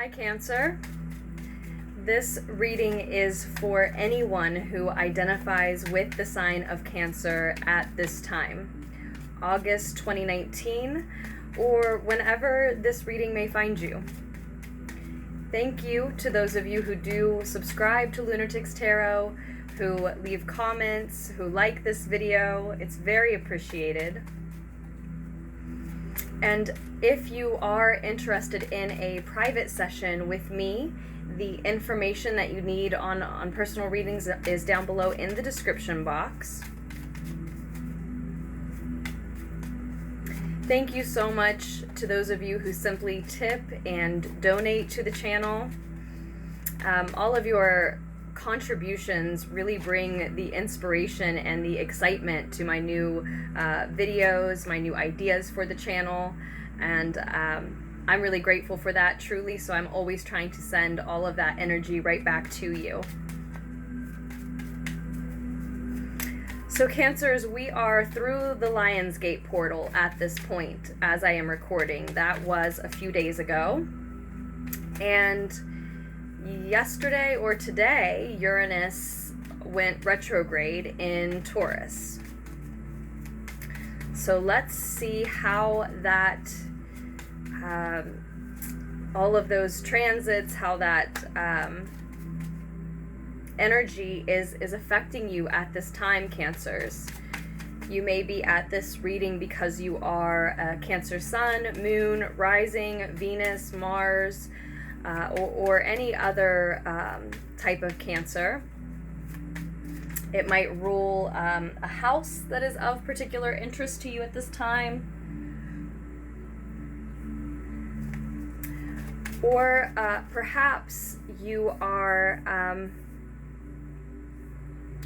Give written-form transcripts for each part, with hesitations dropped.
Hi Cancer. This reading is for anyone who identifies with the sign of Cancer at this time, August 2019, or whenever this reading may find you. Thank you to those of you who do subscribe to Lunatics Tarot, who leave comments, who like this video. It's very appreciated. And if you are interested in a private session with me, the information that you need on personal readings is down below in the description box. Thank you so much to those of you who simply tip and donate to the channel. All of your contributions really bring the inspiration and the excitement to my new videos, my new ideas for the channel, and I'm really grateful for that, truly, so I'm always trying to send all of that energy right back to you. So Cancers, we are through the Lionsgate portal at this point as I am recording. That was a few days ago, and yesterday or today, Uranus went retrograde in Taurus. So let's see how that, all of those transits, how that energy is affecting you at this time, Cancers. You may be at this reading because you are a Cancer Sun, Moon, Rising, Venus, Mars, or any other type of Cancer. It might rule a house that is of particular interest to you at this time. Or perhaps you are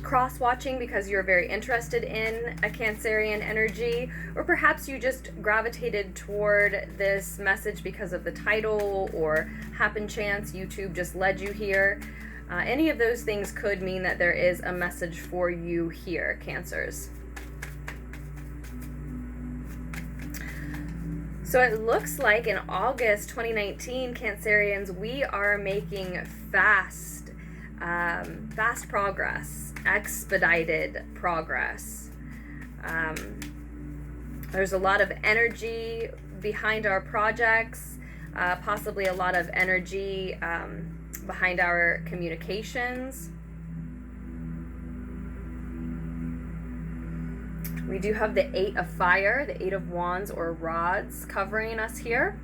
cross-watching because you're very interested in a Cancerian energy, or perhaps you just gravitated toward this message because of the title, or happen chance YouTube just led you here. Any of those things could mean that there is a message for you here, Cancers. So it looks like in August 2019, Cancerians, we are making fast progress, expedited progress. There's a lot of energy behind our projects, possibly a lot of energy behind our communications. We do have the 8 of Fire, the 8 of Wands or Rods covering us here.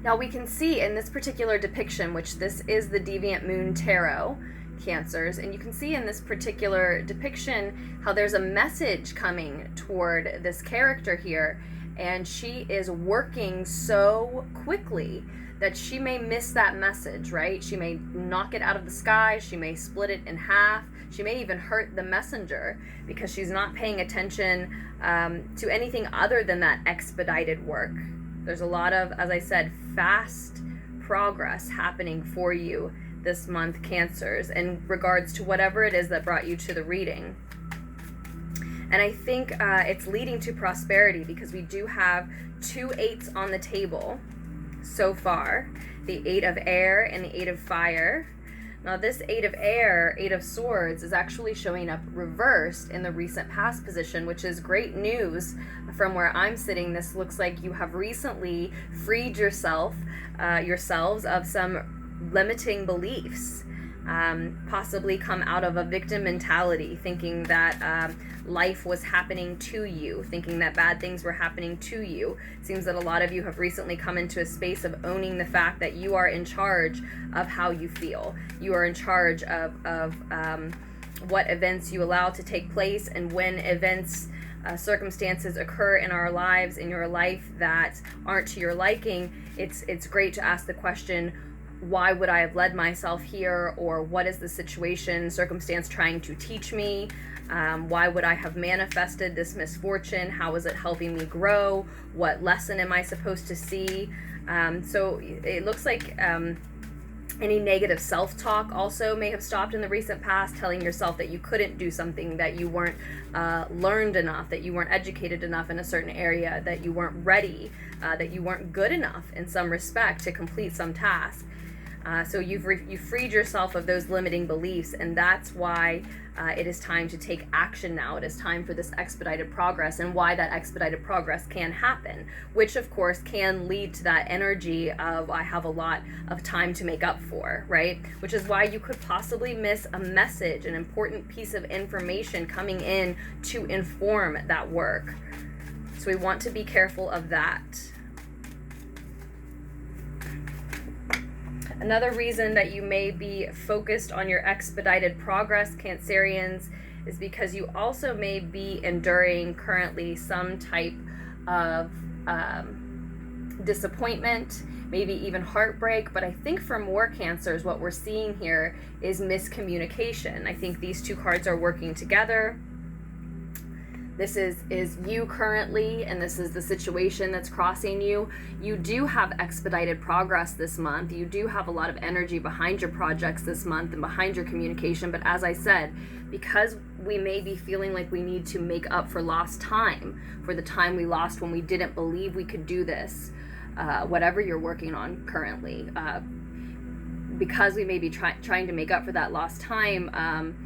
Now we can see in this particular depiction, which this is the Deviant Moon Tarot, Cancers, and you can see in this particular depiction how there's a message coming toward this character here, and she is working so quickly that she may miss that message, right? She may knock it out of the sky, she may split it in half, she may even hurt the messenger because she's not paying attention to anything other than that expedited work. There's a lot of, as I said, fast progress happening for you this month, Cancers, in regards to whatever it is that brought you to the reading. And I think it's leading to prosperity because we do have 2 8s on the table so far, the 8 of Air and the 8 of Fire. Now this 8 of Air, 8 of Swords, is actually showing up reversed in the recent past position, which is great news from where I'm sitting. This looks like you have recently freed yourselves of some limiting beliefs, possibly come out of a victim mentality, thinking that life was happening to you, thinking that bad things were happening to you. It seems that a lot of you have recently come into a space of owning the fact that you are in charge of how you feel. You are in charge of what events you allow to take place, and when events, circumstances occur in our lives, in your life, that aren't to your liking, it's great to ask the question, why would I have led myself here? Or what is the situation, circumstance trying to teach me? Why would I have manifested this misfortune? How is it helping me grow? What lesson am I supposed to see? So it looks like Any negative self-talk also may have stopped in the recent past, telling yourself that you couldn't do something, that you weren't learned enough, that you weren't educated enough in a certain area, that you weren't ready, that you weren't good enough in some respect to complete some task. So you've freed yourself of those limiting beliefs, and that's why it is time to take action now. It is time for this expedited progress, and why that expedited progress can happen, which of course can lead to that energy of I have a lot of time to make up for, right? Which is why you could possibly miss a message, an important piece of information coming in to inform that work. So we want to be careful of that. Another reason that you may be focused on your expedited progress, Cancerians, is because you also may be enduring currently some type of disappointment, maybe even heartbreak. But I think for more Cancers, what we're seeing here is miscommunication. I think these two cards are working together. This is you currently, and this is the situation that's crossing you. You do have expedited progress this month. You do have a lot of energy behind your projects this month and behind your communication. But as I said, because we may be feeling like we need to make up for lost time, for the time we lost when we didn't believe we could do this, whatever you're working on currently, because we may be trying to make up for that lost time,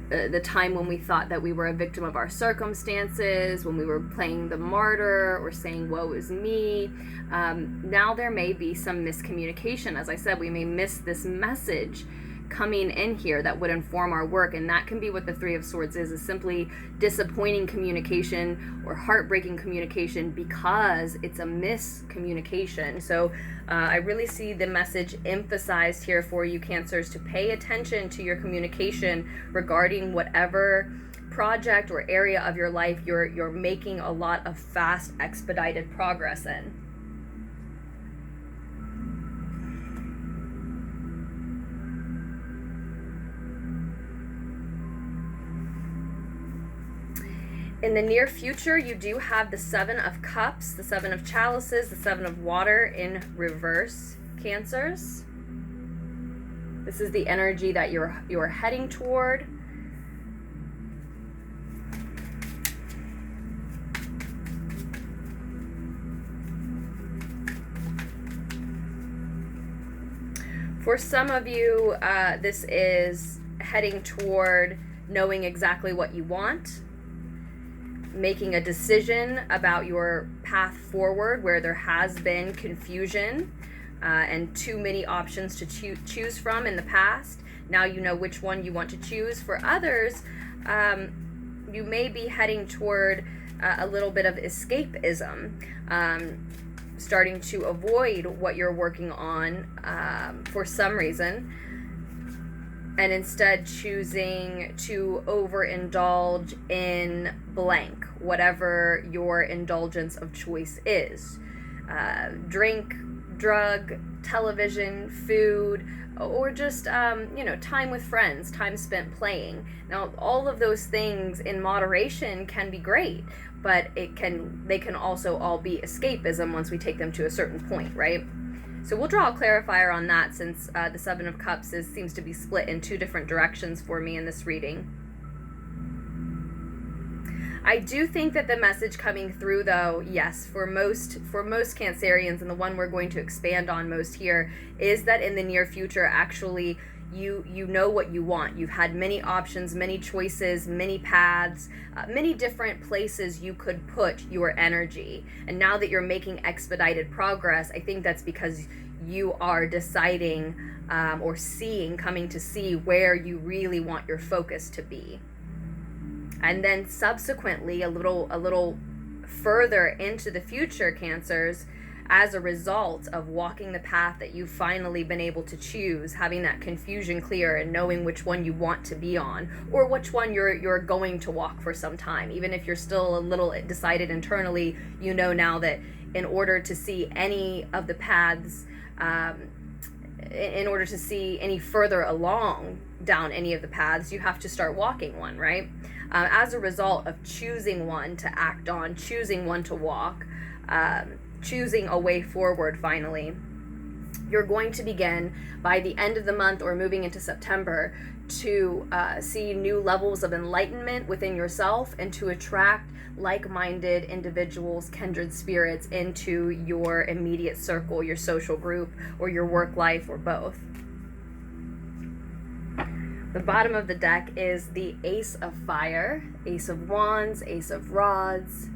the time when we thought that we were a victim of our circumstances, when we were playing the martyr or saying, woe is me. Now there may be some miscommunication. As I said, we may miss this message coming in here that would inform our work, and that can be what the Three of Swords is simply disappointing communication or heartbreaking communication because it's a miscommunication. So I really see the message emphasized here for you, Cancers, to pay attention to your communication regarding whatever project or area of your life you're making a lot of fast, expedited progress in. In the near future, you do have the Seven of Cups, the Seven of Chalices, the Seven of Water in reverse, Cancers. This is the energy that you're heading toward. For some of you, this is heading toward knowing exactly what you want, making a decision about your path forward where there has been confusion and too many options to choose from in the past. Now you know which one you want to choose. For others, you may be heading toward a little bit of escapism, starting to avoid what you're working on for some reason, and instead choosing to overindulge in blank, whatever your indulgence of choice is. Drink, drug, television, food, or just, time with friends, time spent playing. Now, all of those things in moderation can be great, but they can also all be escapism once we take them to a certain point, right? So we'll draw a clarifier on that, since the Seven of Cups seems to be split in two different directions for me in this reading. I do think that the message coming through, though, yes, for most Cancerians, and the one we're going to expand on most here, is that in the near future, actually, you know what you want. You've had many options, many choices, many paths, many different places you could put your energy. And now that you're making expedited progress, I think that's because you are deciding or coming to see where you really want your focus to be. And then subsequently, a little further into the future, Cancers, as a result of walking the path that you've finally been able to choose, having that confusion clear and knowing which one you want to be on, or which one you're going to walk for some time. Even if you're still a little decided internally, you know now that in order to see any of the paths, in order to see any further along down any of the paths, you have to start walking one, right? As a result of choosing one to act on, choosing one to walk, choosing a way forward finally. you're going to begin by the end of the month or moving into September to see new levels of enlightenment within yourself and to attract like-minded individuals, kindred spirits into your immediate circle, your social group, or your work life, or both. The bottom of the deck is the Ace of Fire, Ace of Wands, Ace of Rods.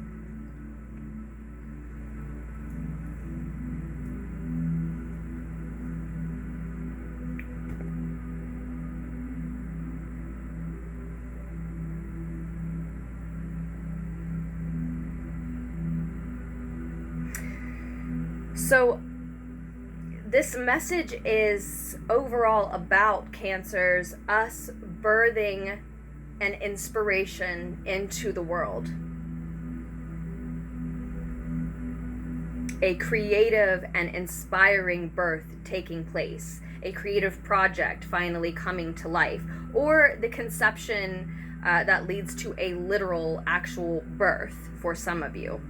So this message is overall about Cancers, us birthing an inspiration into the world. A creative and inspiring birth taking place. A creative project finally coming to life. Or the conception that leads to a literal, actual birth for some of you.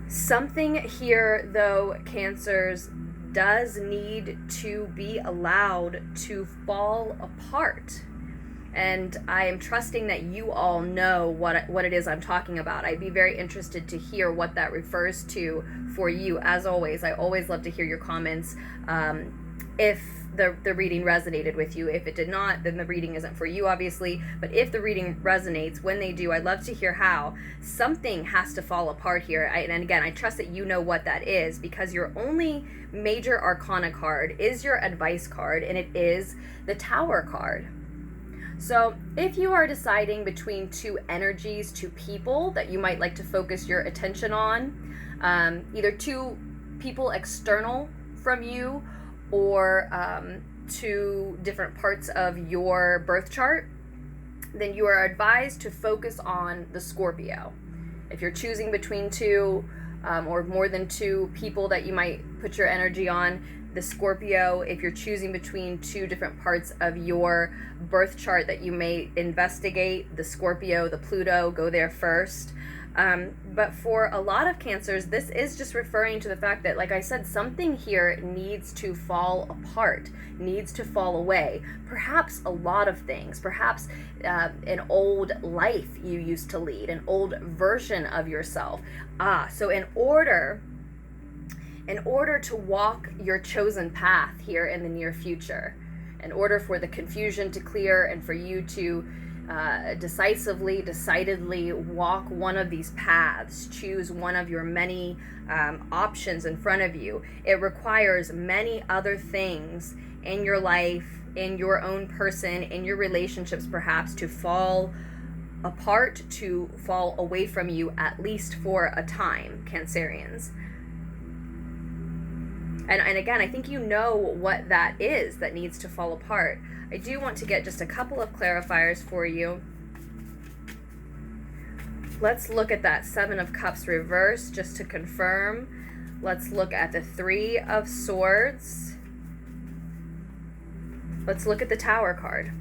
Something here, though, Cancers, does need to be allowed to fall apart. And I am trusting that you all know what it is I'm talking about. I'd be very interested to hear what that refers to for you. As always, I always love to hear your comments. If the reading resonated with you. If it did not, then the reading isn't for you, obviously. But if the reading resonates, when they do, I'd love to hear how. Something has to fall apart here. And again, I trust that you know what that is, because your only major arcana card is your advice card, and it is the Tower card. So if you are deciding between two energies, two people that you might like to focus your attention on, either two people external from you, or two different parts of your birth chart, then you are advised to focus on the Scorpio. If you're choosing between two or more than two people that you might put your energy on, the Scorpio. If you're choosing between two different parts of your birth chart that you may investigate, the Scorpio, the Pluto, go there first. But for a lot of Cancers, this is just referring to the fact that, like I said, something here needs to fall apart, needs to fall away. Perhaps a lot of things, perhaps an old life you used to lead, an old version of yourself. So in order to walk your chosen path here in the near future, in order for the confusion to clear and for you to decidedly walk one of these paths, choose one of your many options in front of you, it requires many other things in your life, in your own person, in your relationships perhaps, to fall apart, to fall away from you, at least for a time, Cancerians. And again, I think you know what that is that needs to fall apart. I do want to get just a couple of clarifiers for you. Let's look at that Seven of Cups reverse just to confirm. Let's look at the Three of Swords. Let's look at the Tower card.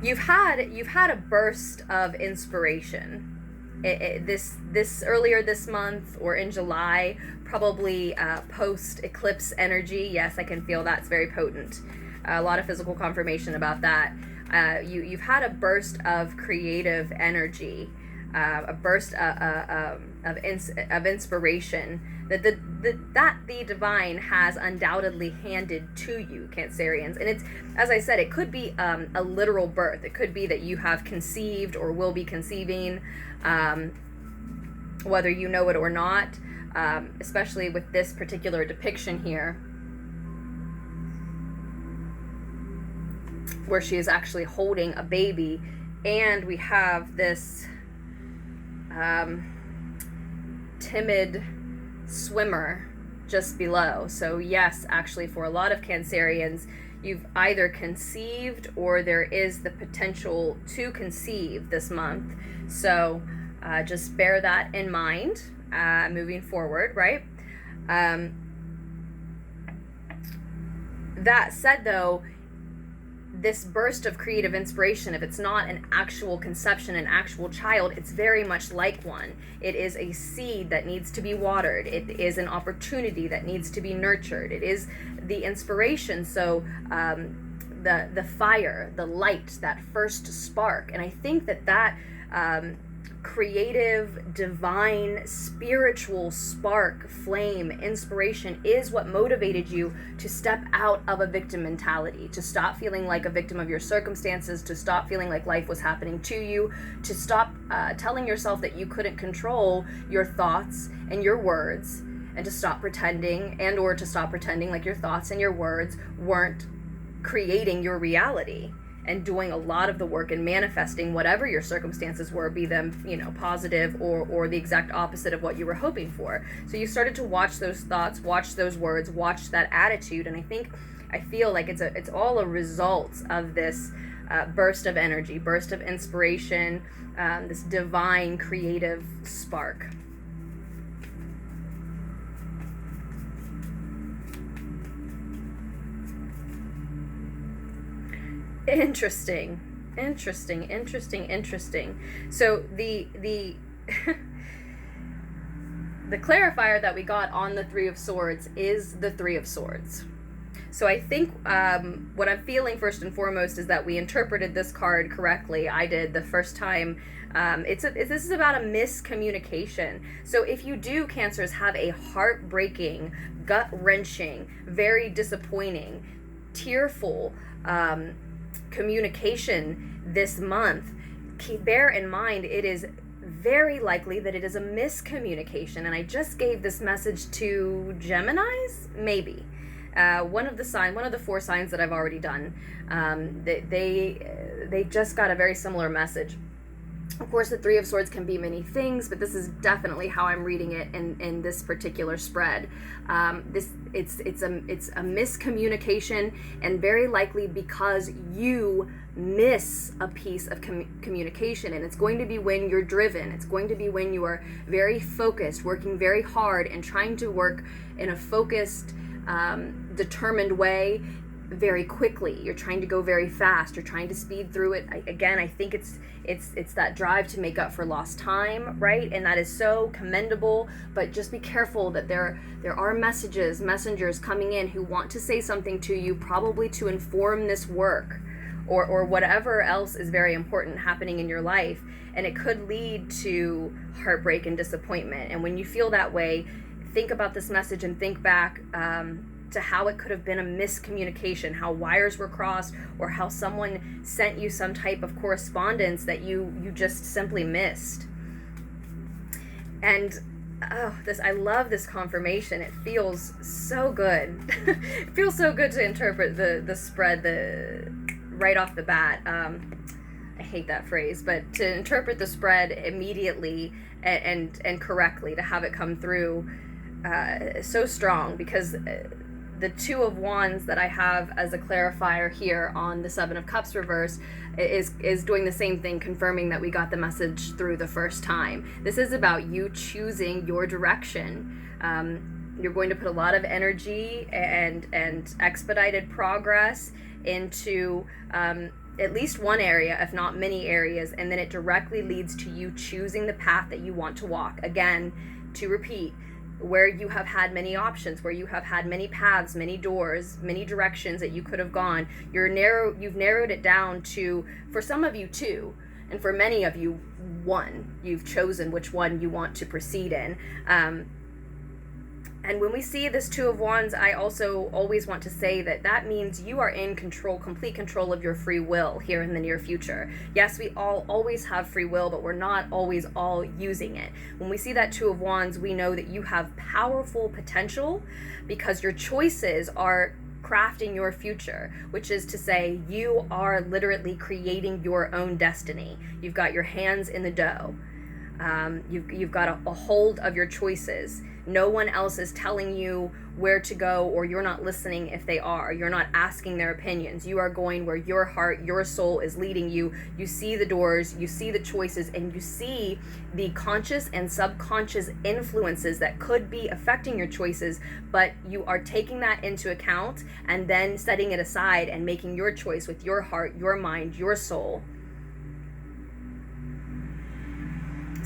You've had a burst of inspiration. This earlier this month or in July, probably post eclipse energy. Yes, I can feel that's very potent. A lot of physical confirmation about that. You've had a burst of creative energy, a burst of inspiration that the divine has undoubtedly handed to you, Cancerians. And it's, as I said, it could be a literal birth. It could be that you have conceived or will be conceiving, whether you know it or not, especially with this particular depiction here, where she is actually holding a baby, and we have this timid swimmer just below. So yes, actually for a lot of Cancerians, you've either conceived or there is the potential to conceive this month. So just bear that in mind. moving forward, right? That said, though, this burst of creative inspiration, if it's not an actual conception, an actual child, it's very much like one. It is a seed that needs to be watered. It is an opportunity that needs to be nurtured. It is the inspiration. So the fire, the light, that first spark. And I think that creative, divine, spiritual spark, flame, inspiration is what motivated you to step out of a victim mentality, to stop feeling like a victim of your circumstances, to stop feeling like life was happening to you, to stop telling yourself that you couldn't control your thoughts and your words, and to stop pretending like your thoughts and your words weren't creating your reality, and doing a lot of the work and manifesting whatever your circumstances were, be them, positive or the exact opposite of what you were hoping for. So you started to watch those thoughts, watch those words, watch that attitude, and I feel like it's all a result of this burst of energy, burst of inspiration, this divine creative spark. Interesting. So the the clarifier that we got on the Three of Swords is the Three of Swords. So I think what I'm feeling first and foremost is that we interpreted this card correctly. I did the first time. This is about a miscommunication. So if you do, Cancers, have a heartbreaking, gut-wrenching, very disappointing, tearful communication this month, bear in mind it is very likely that it is a miscommunication. And I just gave this message to Geminis, maybe. One of the 4 signs that I've already done. They just got a very similar message. Of course, the Three of Swords can be many things, but this is definitely how I'm reading it in this particular spread. It's a miscommunication, and very likely because you miss a piece of communication, and it's going to be when you're driven. It's going to be when you are very focused, working very hard, and trying to work in a focused, determined way very quickly. You're trying to go very fast. You're trying to speed through it. I think it's that drive to make up for lost time, right? And that is so commendable, but just be careful that there are messengers coming in who want to say something to you, probably to inform this work or whatever else is very important happening in your life, and it could lead to heartbreak and disappointment. And when you feel that way, think about this message and think back to how it could have been a miscommunication, how wires were crossed, or how someone sent you some type of correspondence that you just simply missed. And I love this confirmation. It feels so good. It feels so good to interpret the spread right off the bat. I hate that phrase, but to interpret the spread immediately and correctly, to have it come through so strong, because the Two of Wands that I have as a clarifier here on the Seven of Cups reverse is doing the same thing, confirming that we got the message through the first time. This is about you choosing your direction. You're going to put a lot of energy and expedited progress into at least one area, if not many areas, and then it directly leads to you choosing the path that you want to walk. Again, to repeat, where you have had many options, where you have had many paths, many doors, many directions that you could have gone, you've narrowed it down to, for some of you, 2, and for many of you, 1. You've chosen which one you want to proceed in. And when we see this Two of Wands, I also always want to say that means you are in control, complete control of your free will here in the near future. Yes, we all always have free will, but we're not always all using it. When we see that Two of Wands, we know that you have powerful potential because your choices are crafting your future, which is to say you are literally creating your own destiny. You've got your hands in the dough. You've got a hold of your choices. No one else is telling you where to go, or you're not listening if they are. You're not asking their opinions. You are going where your heart, your soul is leading you. You see the doors, you see the choices, and you see the conscious and subconscious influences that could be affecting your choices, but you are taking that into account and then setting it aside and making your choice with your heart, your mind, your soul.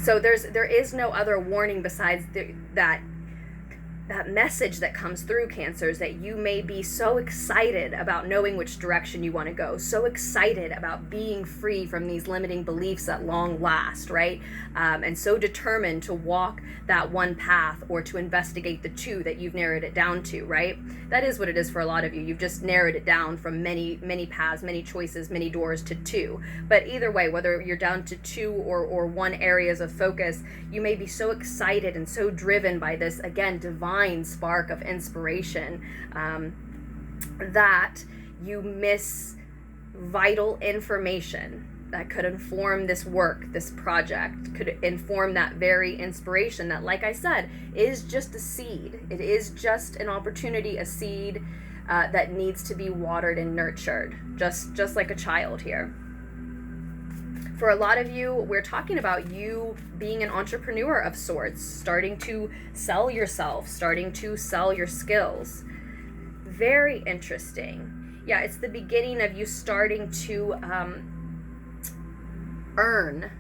So there is no other warning besides that message that comes through, Cancers, that you may be so excited about knowing which direction you want to go, so excited about being free from these limiting beliefs at long last, right? And so determined to walk that one path, or to investigate the two that you've narrowed it down to, right? That is what it is for a lot of you. You've just narrowed it down from many paths, many choices, many doors to two. But either way, whether you're down to two or one areas of focus, you may be so excited and so driven by this, again, divine spark of inspiration, that you miss vital information that could inform this work, this project, could inform that very inspiration that, like I said, is just a seed. It is just an opportunity, a seed that needs to be watered and nurtured, just like a child here. For a lot of you, we're talking about you being an entrepreneur of sorts, starting to sell yourself, starting to sell your skills. Very interesting. Yeah, it's the beginning of you starting to earn.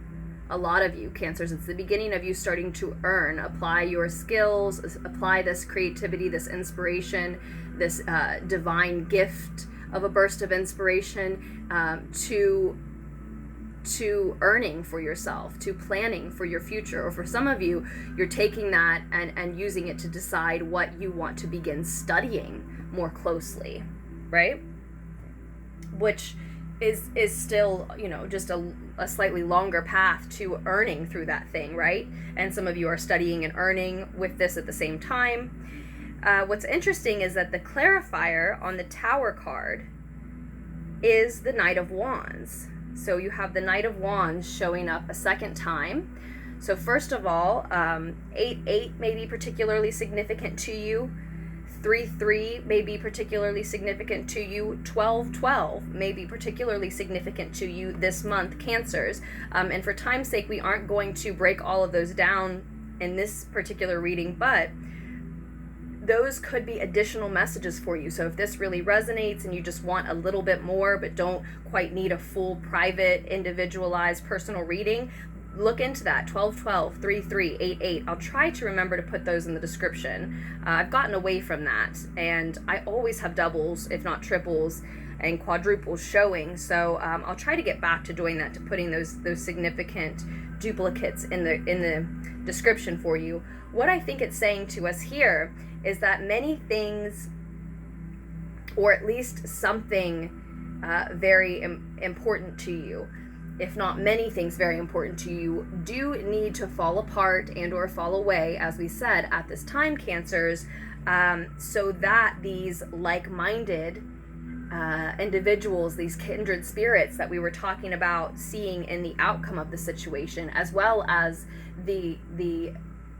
A lot of you, Cancers, it's the beginning of you starting to earn, apply your skills, apply this creativity, this inspiration, this divine gift of a burst of inspiration to earning for yourself, to planning for your future. Or for some of you, you're taking that and using it to decide what you want to begin studying more closely, right? Which is still, just a slightly longer path to earning through that thing, right? And some of you are studying and earning with this at the same time. What's interesting is that the clarifier on the Tower card is the Knight of Wands. So you have the Knight of Wands showing up a second time. So first of all, 8-8 may be particularly significant to you. 3-3 may be particularly significant to you. 12-12 may be particularly significant to you this month, Cancers. And for time's sake, we aren't going to break all of those down in this particular reading, but those could be additional messages for you. So if this really resonates and you just want a little bit more but don't quite need a full private, individualized, personal reading, look into that. 12-12, 3-3, 8-8. I'll try to remember to put those in the description. I've gotten away from that, and I always have doubles, if not triples, and quadruples showing. So I'll try to get back to doing that, to putting those significant duplicates in the description for you. What I think it's saying to us here is that many things, or at least something very important to you, if not many things very important to you, do need to fall apart and or fall away, as we said, at this time, Cancers, so that these like-minded individuals, these kindred spirits that we were talking about seeing in the outcome of the situation, as well as the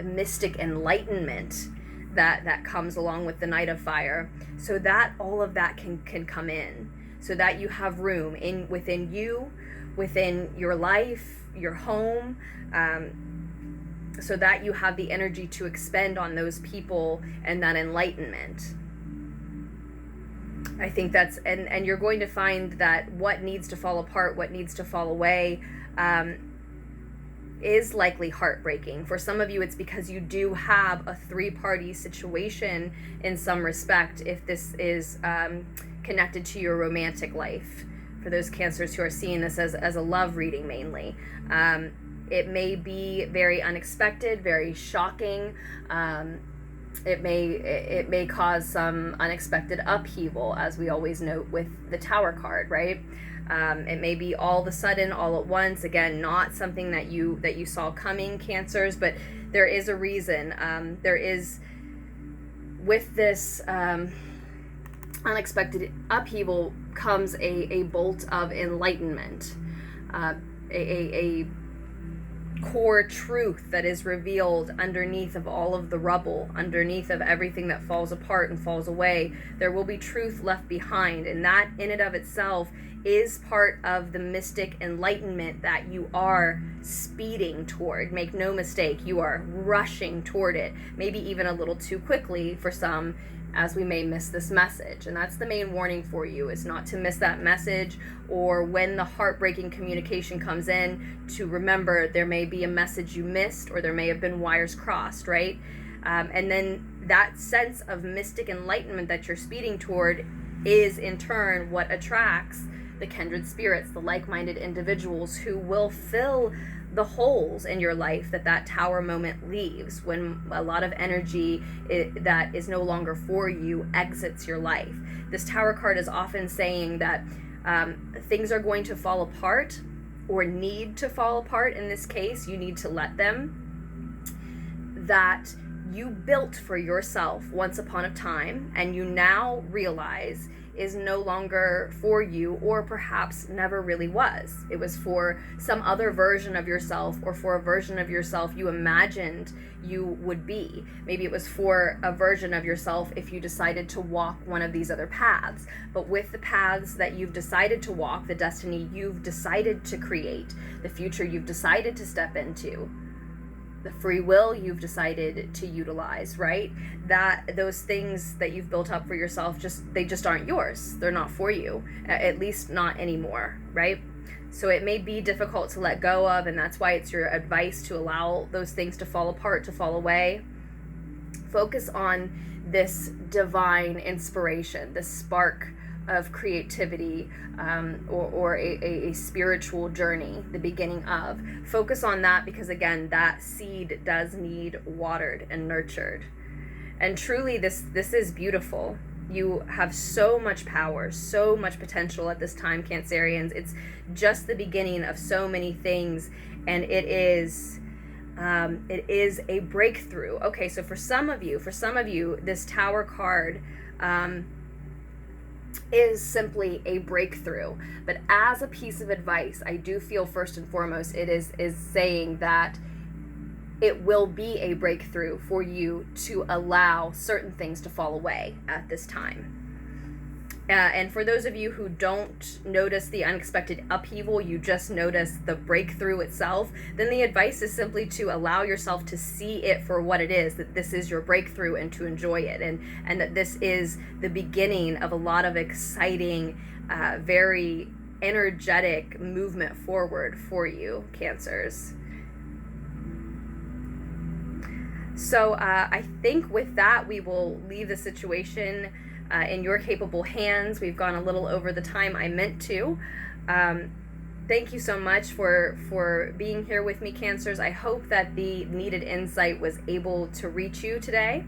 mystic enlightenment that comes along with the Knight of Fire, so that all of that can come in, so that you have room within you, within your life, your home, so that you have the energy to expend on those people and that enlightenment. I think that's, and you're going to find that what needs to fall apart, what needs to fall away, is likely heartbreaking. For some of you, it's because you do have a three-party situation in some respect, if this is connected to your romantic life. For those Cancers who are seeing this as a love reading mainly, it may be very unexpected, very shocking. It may cause some unexpected upheaval, as we always note with the Tower card, right? It may be all of a sudden, all at once. Again, not something that you saw coming, Cancers, but there is a reason. There is, with this unexpected upheaval comes a bolt of enlightenment, a core truth that is revealed underneath of all of the rubble, underneath of everything that falls apart and falls away. There will be truth left behind, and that in and of itself is part of the mystic enlightenment that you are speeding toward. Make no mistake, you are rushing toward it, maybe even a little too quickly for some, as we may miss this message. And that's the main warning for you, is not to miss that message, or when the heartbreaking communication comes in, to remember there may be a message you missed, or there may have been wires crossed, right? And then that sense of mystic enlightenment that you're speeding toward is in turn what attracts the kindred spirits, the like-minded individuals who will fill the holes in your life that tower moment leaves, when a lot of energy that is no longer for you exits your life. This tower card is often saying that things are going to fall apart, or need to fall apart. In this case, you need to let them, that you built for yourself once upon a time, and you now realize is no longer for you, or perhaps never really was. It was for some other version of yourself, or for a version of yourself you imagined you would be. Maybe it was for a version of yourself if you decided to walk one of these other paths. But with the paths that you've decided to walk, the destiny you've decided to create, the future you've decided to step into, the free will you've decided to utilize, right? That those things that you've built up for yourself, they just aren't yours. They're not for you, at least not anymore, right? So it may be difficult to let go of, and that's why it's your advice to allow those things to fall apart, to fall away. Focus on this divine inspiration, this spark of creativity, or a spiritual journey, the beginning of. Focus on that, because again, that seed does need watered and nurtured. And truly, this is beautiful. You have so much power, so much potential at this time, Cancerians. It's just the beginning of so many things, and it is a breakthrough. Okay, so for some of you, this Tower card is simply a breakthrough. But as a piece of advice, I do feel first and foremost it is saying that it will be a breakthrough for you to allow certain things to fall away at this time. And for those of you who don't notice the unexpected upheaval, you just notice the breakthrough itself, then the advice is simply to allow yourself to see it for what it is, that this is your breakthrough, and to enjoy it, and that this is the beginning of a lot of exciting, very energetic movement forward for you, Cancers. So I think with that, we will leave the situation in your capable hands. We've gone a little over the time I meant to. Thank you so much for being here with me, Cancers. I hope that the needed insight was able to reach you today.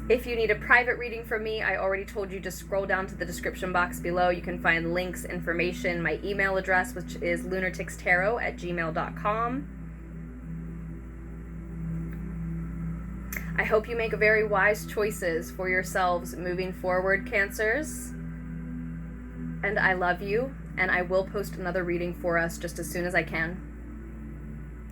If you need a private reading from me, I already told you to scroll down to the description box below. You can find links, information, my email address, which is lunaticstarot@gmail.com. I hope you make very wise choices for yourselves moving forward, Cancers. And I love you, and I will post another reading for us just as soon as I can.